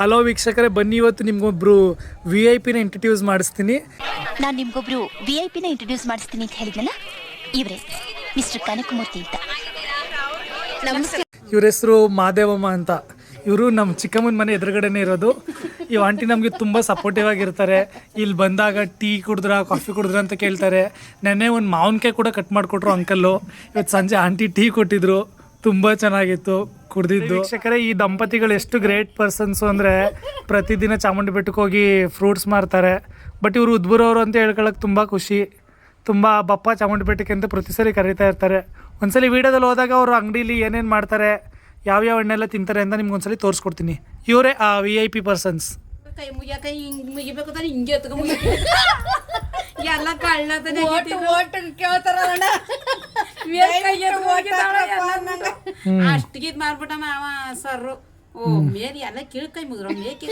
Hello ವೀಕ್ಷಕರೇ, ಬನ್ನಿ ಇವತ್ತು ನಿಮ್ಗೊಬ್ರು VIP ನ ಇಂಟ್ರಡ್ಯೂಸ್ ಮಾಡಿಸ್ತೀನಿ. ನಾನು ನಿಮ್ಗೊಬ್ರು VIP ನ ಇಂಟ್ರಡ್ಯೂಸ್ ಮಾಡಿಸ್ತೀನಿ ಅಂತ ಹೇಳಿದ್ನಲ್ಲ, ಇವರೇ ಮಿಸ್ಟರ್ ಕನಕಮೂರ್ತಿ ಅಂತ. ನಮಸ್ಕಾರ. ಇವ್ರ ಹೆಸರು ಮಾದೇವಮ್ಮ ಅಂತ. ಇವರು ನಮ್ಮ ಚಿಕ್ಕಮ್ಮನ ಮನೆ ಎದುರುಗಡೆನೇ ಇರೋದು. ಈ ಆಂಟಿ ನಮಗೆ ತುಂಬ ಸಪೋರ್ಟಿವ್ ಆಗಿರ್ತಾರೆ. ಇಲ್ಲಿ ಬಂದಾಗ ಟೀ ಕುಡಿದ್ರಾ ಕಾಫಿ ಕುಡಿದ್ರಾ ಅಂತ ಕೇಳ್ತಾರೆ. ನೆನ್ನೆ ಒಂದು ಮಾವಿನಕಾಯಿ ಕೂಡ ಕಟ್ ಮಾಡಿಕೊಟ್ರು ಅಂಕಲ್ಲು. ಇವತ್ತು ಸಂಜೆ ಆಂಟಿ ಟೀ ಕೊಟ್ಟಿದ್ರು, ತುಂಬ ಚೆನ್ನಾಗಿತ್ತು ಕುಡ್ದಿದ್ದು. ವೀಕ್ಷಕರೇ, ಈ ದಂಪತಿಗಳು ಎಷ್ಟು ಗ್ರೇಟ್ ಪರ್ಸನ್ಸು ಅಂದರೆ ಪ್ರತಿದಿನ ಚಾಮುಂಡಿ ಬೆಟ್ಟಕ್ಕೆ ಹೋಗಿ ಫ್ರೂಟ್ಸ್ ಮಾರ್ತಾರೆ. ಬಟ್ ಇವರು ಉದ್ಬೂರವರು ಅಂತ ಹೇಳ್ಕೊಳಕ್ಕೆ ತುಂಬ ಖುಷಿ. ತುಂಬ ಬಪ್ಪ ಚಾಮುಂಡಿ ಬೆಟ್ಟಕ್ಕೆ ಅಂತ ಪ್ರತಿ ಸರಿ ಕರೀತಾ ಇರ್ತಾರೆ. ಒಂದ್ಸಲಿ ವೀಡಿಯೋದಲ್ಲಿ ಹೋದಾಗ ಅವರು ಅಂಗಡೀಲಿ ಏನೇನು ಮಾಡ್ತಾರೆ, ಯಾವ್ಯಾವ ಹಣ್ಣೆಲ್ಲ ತಿಂತಾರೆ ಅಂತ ನಿಮ್ಗೆ ಒಂದ್ಸಲಿ ತೋರಿಸ್ಕೊಡ್ತೀನಿ. ಇವರೇ ಆ VIP ಪರ್ಸನ್ಸ್. ಕೈ ಮುಗಿಯಕ ಹಿಂಗ್ ಮುಗಿಬೇಕು ತಾನೆ, ಹಿಂಗೆ ಎತ್ಕ ಎಲ್ಲ ಕಳ್ಳತನ ಕೇಳ್ತಾರ ಅಷ್ಟಿಗೆ ಮಾರ್ಬಿಟ್ಟ ಮಾವ ಸರ್ರು. ಓ ಮೇರಿ ಎಲ್ಲ ಕೀಳ್ ಕೈ ಮುಗಿದ್ರು ಮೇಕೆ